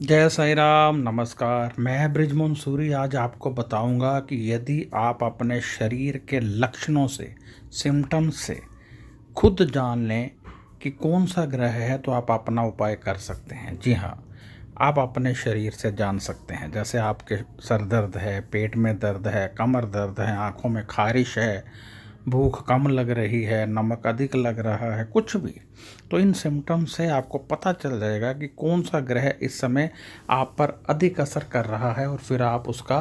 जय साईं राम। नमस्कार, मैं बृजमोहन सूरी आज आपको बताऊंगा कि यदि आप अपने शरीर के लक्षणों से, सिम्टम्स से खुद जान लें कि कौन सा ग्रह है तो आप अपना उपाय कर सकते हैं। जी हाँ, आप अपने शरीर से जान सकते हैं। जैसे आपके सर दर्द है, पेट में दर्द है, कमर दर्द है, आँखों में खारिश है, भूख कम लग रही है, नमक अधिक लग रहा है, कुछ भी, तो इन सिम्टम्स से आपको पता चल जाएगा कि कौन सा ग्रह इस समय आप पर अधिक असर कर रहा है और फिर आप उसका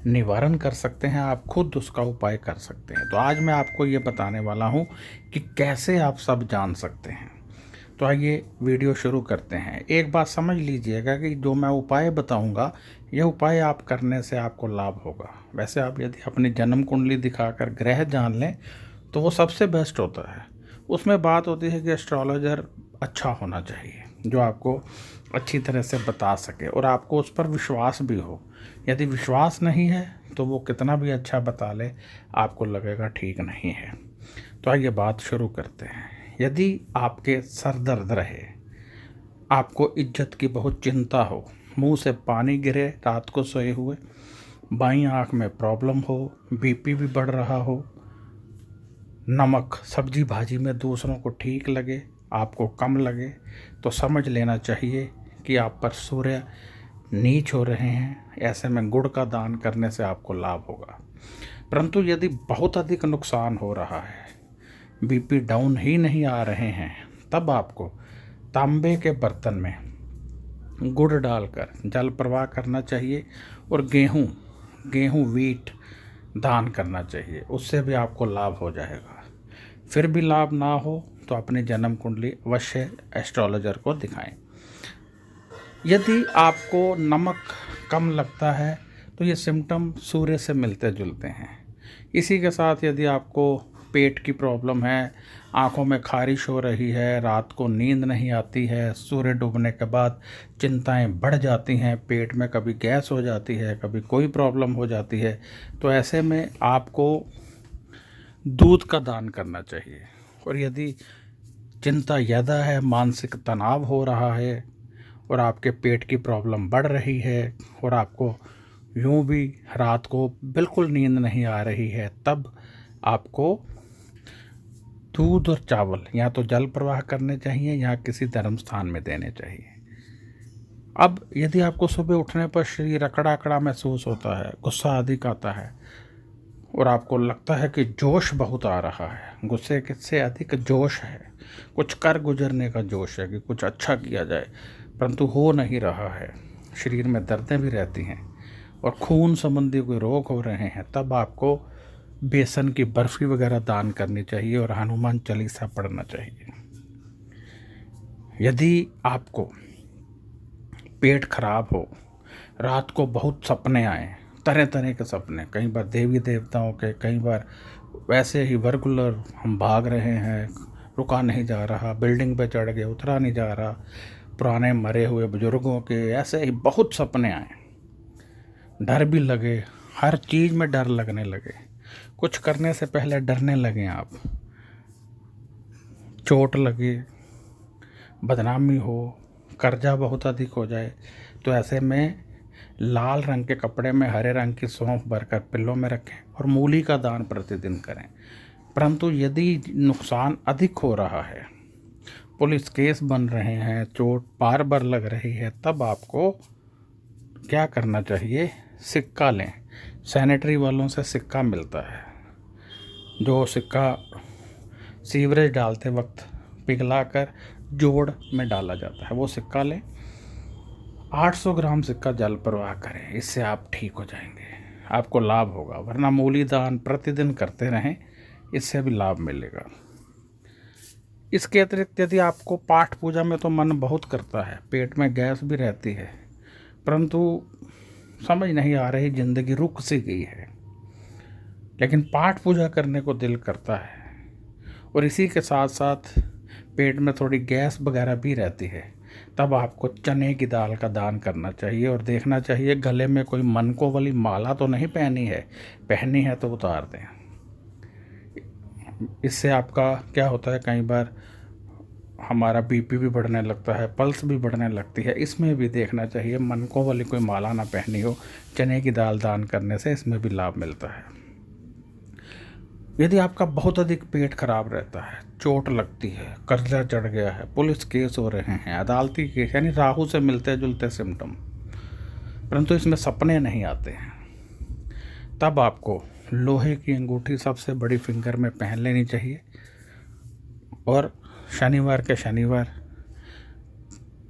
निवारण कर सकते हैं, आप खुद उसका उपाय कर सकते हैं। तो आज मैं आपको ये बताने वाला हूँ कि कैसे आप सब जान सकते हैं। तो आइए वीडियो शुरू करते हैं। एक बात समझ लीजिएगा कि जो मैं उपाय बताऊंगा, यह उपाय आप करने से आपको लाभ होगा। वैसे आप यदि अपनी जन्म कुंडली दिखाकर ग्रह जान लें तो वो सबसे बेस्ट होता है। उसमें बात होती है कि एस्ट्रोलॉजर अच्छा होना चाहिए जो आपको अच्छी तरह से बता सके और आपको उस पर विश्वास भी हो। यदि विश्वास नहीं है तो वो कितना भी अच्छा बता ले, आपको लगेगा ठीक नहीं है। तो आइए बात शुरू करते हैं। यदि आपके सर दर्द रहे, आपको इज्जत की बहुत चिंता हो, मुंह से पानी गिरे रात को सोए हुए, बाईं आंख में प्रॉब्लम हो, बीपी भी बढ़ रहा हो, नमक सब्जी भाजी में दूसरों को ठीक लगे, आपको कम लगे, तो समझ लेना चाहिए कि आप पर सूर्य नीच हो रहे हैं। ऐसे में गुड़ का दान करने से आपको लाभ होगा। परंतु यदि बहुत अधिक नुकसान हो रहा है, बीपी डाउन ही नहीं आ रहे हैं, तब आपको तांबे के बर्तन में गुड़ डालकर जल प्रवाह करना चाहिए और गेहूँ वीट दान करना चाहिए। उससे भी आपको लाभ हो जाएगा। फिर भी लाभ ना हो तो अपनी जन्म कुंडली अवश्य एस्ट्रोलॉजर को दिखाएं। यदि आपको नमक कम लगता है तो ये सिम्टम सूर्य से मिलते जुलते हैं। इसी के साथ यदि आपको पेट की प्रॉब्लम है, आँखों में खारिश हो रही है, रात को नींद नहीं आती है, सूर्य डूबने के बाद चिंताएं बढ़ जाती हैं, पेट में कभी गैस हो जाती है, कभी कोई प्रॉब्लम हो जाती है, तो ऐसे में आपको दूध का दान करना चाहिए। और यदि चिंता ज़्यादा है, मानसिक तनाव हो रहा है और आपके पेट की प्रॉब्लम बढ़ रही है और आपको यूं भी रात को बिल्कुल नींद नहीं आ रही है, तब आपको दूध और चावल या तो जल प्रवाह करने चाहिए या किसी धर्म स्थान में देने चाहिए। अब यदि आपको सुबह उठने पर शरीर अकड़ा अकड़ा महसूस होता है, गुस्सा अधिक आता है और आपको लगता है कि जोश बहुत आ रहा है, गुस्से से अधिक जोश है, कुछ कर गुजरने का जोश है कि कुछ अच्छा किया जाए, परंतु हो नहीं रहा है, शरीर में दर्दें भी रहती हैं और खून संबंधी कोई रोग हो रहे हैं, तब आपको बेसन की बर्फ़ी वगैरह दान करनी चाहिए और हनुमान चालीसा पढ़ना चाहिए। यदि आपको पेट खराब हो, रात को बहुत सपने आए, तरह तरह के सपने, कई बार देवी देवताओं के, कई बार वैसे ही वर्गुलर हम भाग रहे हैं, रुका नहीं जा रहा, बिल्डिंग पे चढ़ गए उतरा नहीं जा रहा, पुराने मरे हुए बुजुर्गों के, ऐसे ही बहुत सपने आए, डर भी लगे, हर चीज़ में डर लगने लगे, कुछ करने से पहले डरने लगे आप, चोट लगे, बदनामी हो, कर्जा बहुत अधिक हो जाए, तो ऐसे में लाल रंग के कपड़े में हरे रंग की सौंफ भरकर पिल्लों में रखें और मूली का दान प्रतिदिन करें। परंतु यदि नुकसान अधिक हो रहा है, पुलिस केस बन रहे हैं, चोट बार बार लग रही है, तब आपको क्या करना चाहिए? सिक्का लें। सैनिटरी वालों से सिक्का मिलता है, जो सिक्का सीवरेज डालते वक्त पिघलाकर जोड़ में डाला जाता है, वो सिक्का लें। 800 ग्राम सिक्का जल प्रवाह करें, इससे आप ठीक हो जाएंगे, आपको लाभ होगा। वरना मूली दान प्रतिदिन करते रहें, इससे भी लाभ मिलेगा। इसके अतिरिक्त यदि आपको पाठ पूजा में तो मन बहुत करता है, पेट में गैस भी रहती है, परंतु समझ नहीं आ रही, ज़िंदगी रुक सी गई है, लेकिन पाठ पूजा करने को दिल करता है और इसी के साथ साथ पेट में थोड़ी गैस वगैरह भी रहती है, तब आपको चने की दाल का दान करना चाहिए और देखना चाहिए गले में कोई मनकों वाली माला तो नहीं पहनी है तो उतार दें। इससे आपका क्या होता है, कई बार हमारा बीपी भी बढ़ने लगता है, पल्स भी बढ़ने लगती है। इसमें भी देखना चाहिए मनकों वाली कोई माला ना पहनी हो। चने की दाल दान करने से इसमें भी लाभ मिलता है। यदि आपका बहुत अधिक पेट खराब रहता है, चोट लगती है, कर्जा चढ़ गया है, पुलिस केस हो रहे हैं, अदालती केस, यानी राहु से मिलते जुलते सिम्टम, परंतु इसमें सपने नहीं आते हैं, तब आपको लोहे की अंगूठी सबसे बड़ी फिंगर में पहन लेनी चाहिए और शनिवार के शनिवार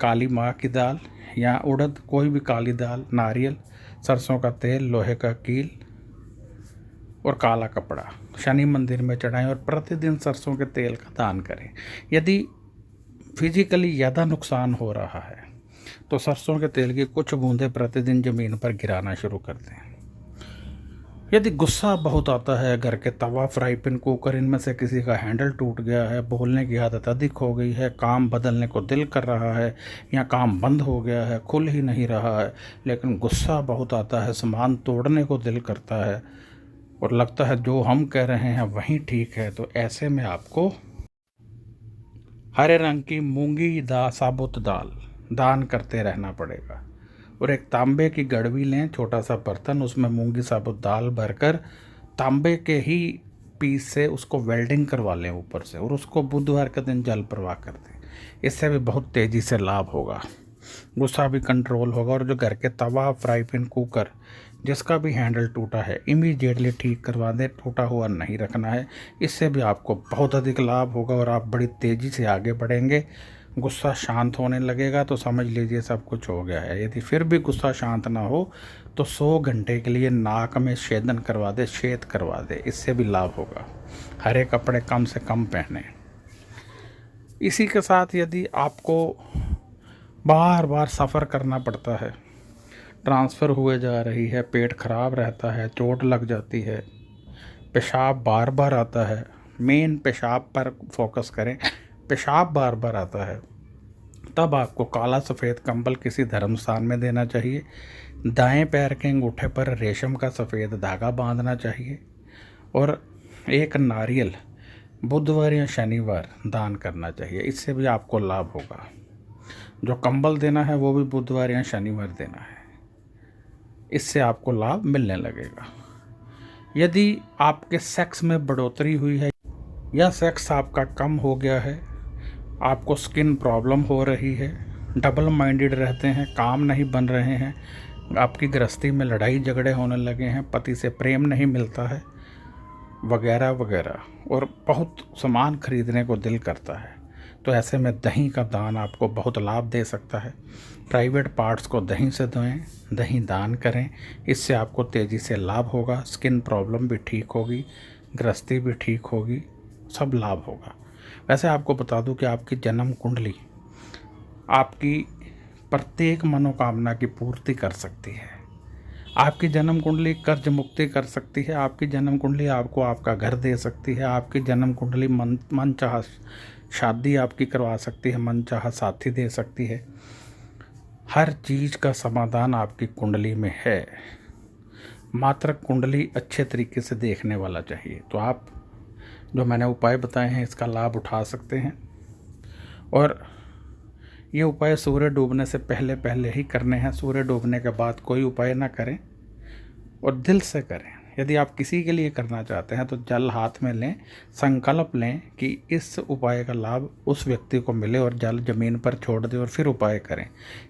काली माँ की दाल या उड़द, कोई भी काली दाल, नारियल, सरसों का तेल, लोहे का कील और काला कपड़ा शनि मंदिर में चढ़ाएं और प्रतिदिन सरसों के तेल का दान करें। यदि फिजिकली ज़्यादा नुकसान हो रहा है तो सरसों के तेल की कुछ बूंदें प्रतिदिन ज़मीन पर गिराना शुरू कर दें। यदि गुस्सा बहुत आता है, घर के तवा, फ्राई पैन, कुकर, इनमें से किसी का हैंडल टूट गया है, बोलने की आदत अधिक हो गई है, काम बदलने को दिल कर रहा है या काम बंद हो गया है, खुल ही नहीं रहा है, लेकिन गुस्सा बहुत आता है, सामान तोड़ने को दिल करता है और लगता है जो हम कह रहे हैं वही ठीक है, तो ऐसे में आपको हरे रंग की मूंगी साबुत दाल दान करते रहना पड़ेगा और एक तांबे की गड़वी लें, छोटा सा बर्तन, उसमें मूंगी साबुत दाल भरकर तांबे के ही पीस से उसको वेल्डिंग करवा लें ऊपर से और उसको बुधवार के दिन जल प्रवाह कर दें। इससे भी बहुत तेज़ी से लाभ होगा, गुस्सा भी कंट्रोल होगा और जो घर के तवा, फ्राई पैन, कुकर जिसका भी हैंडल टूटा है इमीडिएटली ठीक करवा दें, टूटा हुआ नहीं रखना है। इससे भी आपको बहुत अधिक लाभ होगा और आप बड़ी तेज़ी से आगे बढ़ेंगे। गुस्सा शांत होने लगेगा तो समझ लीजिए सब कुछ हो गया है। यदि फिर भी गुस्सा शांत ना हो तो 100 घंटे के लिए नाक में छेदन करवा दे, छेद करवा दे, इससे भी लाभ होगा। हरे कपड़े कम से कम पहने। इसी के साथ यदि आपको बार बार सफ़र करना पड़ता है, ट्रांसफ़र हुए जा रही है, पेट खराब रहता है, चोट लग जाती है, पेशाब बार बार आता है, मेन पेशाब पर फोकस करें, पेशाब बार बार आता है, तब आपको काला सफ़ेद कंबल किसी धर्म स्थान में देना चाहिए। दाएं पैर के अंगूठे पर रेशम का सफ़ेद धागा बांधना चाहिए और एक नारियल बुधवार या शनिवार दान करना चाहिए। इससे भी आपको लाभ होगा। जो कंबल देना है वो भी बुधवार या शनिवार देना है, इससे आपको लाभ मिलने लगेगा। यदि आपके सेक्स में बढ़ोतरी हुई है या सेक्स आपका कम हो गया है, आपको स्किन प्रॉब्लम हो रही है, डबल माइंडेड रहते हैं, काम नहीं बन रहे हैं, आपकी गृहस्थी में लड़ाई झगड़े होने लगे हैं, पति से प्रेम नहीं मिलता है, वगैरह वगैरह, और बहुत सामान खरीदने को दिल करता है, तो ऐसे में दही का दान आपको बहुत लाभ दे सकता है। प्राइवेट पार्ट्स को दही से धोएं, दही दान करें, इससे आपको तेज़ी से लाभ होगा। स्किन प्रॉब्लम भी ठीक होगी, गृहस्थी भी ठीक होगी, सब लाभ होगा। वैसे आपको बता दूं कि आपकी जन्म कुंडली आपकी प्रत्येक मनोकामना की पूर्ति कर सकती है। आपकी जन्म कुंडली कर्ज मुक्ति कर सकती है, आपकी जन्म कुंडली आपको आपका घर दे सकती है, आपकी जन्म कुंडली मन चाह शादी आपकी करवा सकती है, मन चाह साथी दे सकती है। हर चीज़ का समाधान आपकी कुंडली में है, मात्र कुंडली अच्छे तरीके से देखने वाला चाहिए। तो आप जो मैंने उपाय बताए हैं इसका लाभ उठा सकते हैं और ये उपाय सूर्य डूबने से पहले ही करने हैं। सूर्य डूबने के बाद कोई उपाय ना करें और दिल से करें। यदि आप किसी के लिए करना चाहते हैं तो जल हाथ में लें, संकल्प लें कि इस उपाय का लाभ उस व्यक्ति को मिले और जल ज़मीन पर छोड़ दें और फिर उपाय करें।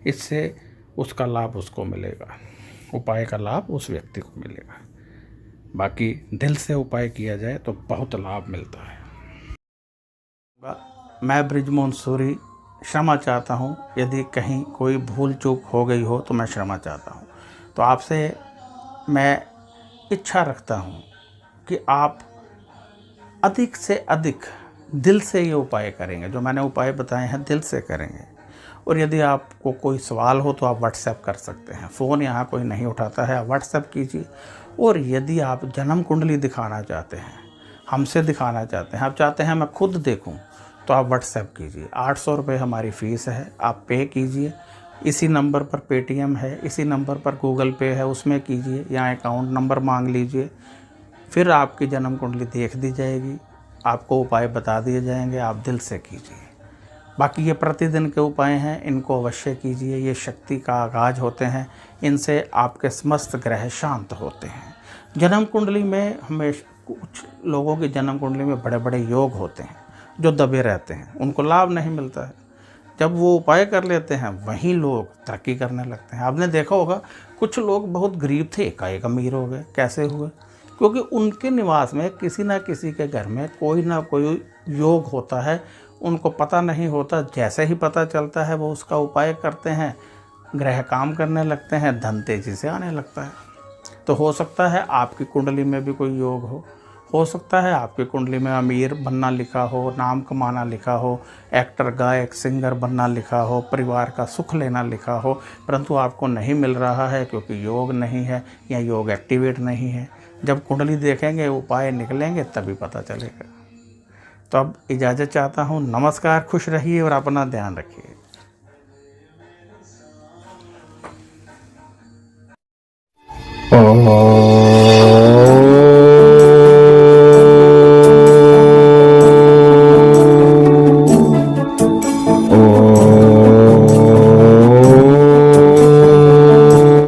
इससे उसका लाभ उसको मिलेगा, उपाय का लाभ उस व्यक्ति को मिलेगा। बाकी दिल से उपाय किया जाए तो बहुत लाभ मिलता है। मैं बृजमोहन सूरी क्षमा चाहता हूँ, यदि कहीं कोई भूल चूक हो गई हो तो मैं क्षमा चाहता हूँ। तो आपसे मैं इच्छा रखता हूँ कि आप अधिक से अधिक दिल से ये उपाय करेंगे, जो मैंने उपाय बताए हैं दिल से करेंगे। और यदि आपको कोई सवाल हो तो आप व्हाट्सएप कर सकते हैं, फ़ोन यहाँ कोई नहीं उठाता है, आप व्हाट्सएप कीजिए। और यदि आप जन्म कुंडली दिखाना चाहते हैं, हमसे दिखाना चाहते हैं, आप चाहते हैं मैं खुद देखूं, तो आप व्हाट्सएप कीजिए। 800 रुपये हमारी फ़ीस है, आप पे कीजिए। इसी नंबर पर पेटीएम है, इसी नंबर पर गूगल पे है, उसमें कीजिए, या अकाउंट नंबर मांग लीजिए। फिर आपकी जन्म कुंडली देख दी जाएगी, आपको उपाय बता दिए जाएंगे, आप दिल से कीजिए। बाकी ये प्रतिदिन के उपाय हैं, इनको अवश्य कीजिए। ये शक्ति का आगाज होते हैं, इनसे आपके समस्त ग्रह शांत होते हैं। जन्म कुंडली में हमेशा कुछ लोगों की जन्म कुंडली में बड़े बड़े योग होते हैं जो दबे रहते हैं, उनको लाभ नहीं मिलता है। जब वो उपाय कर लेते हैं वहीं लोग तरक्की करने लगते हैं। आपने देखा होगा कुछ लोग बहुत गरीब थे, एकाएक अमीर हो गए। कैसे हुए? क्योंकि उनके निवास में किसी ना किसी के घर में कोई ना कोई योग होता है, उनको पता नहीं होता। जैसे ही पता चलता है वो उसका उपाय करते हैं, ग्रह काम करने लगते हैं, धन तेजी से आने लगता है। तो हो सकता है आपकी कुंडली में भी कोई योग हो सकता है आपकी कुंडली में अमीर बनना लिखा हो, नाम कमाना लिखा हो, एक्टर गायक सिंगर बनना लिखा हो, परिवार का सुख लेना लिखा हो, परंतु आपको नहीं मिल रहा है क्योंकि योग नहीं है या योग एक्टिवेट नहीं है। जब कुंडली देखेंगे, उपाय निकलेंगे, तभी पता चलेगा। तो अब इजाज़त चाहता हूँ। नमस्कार, खुश रहिए और अपना ध्यान रखिए। ओम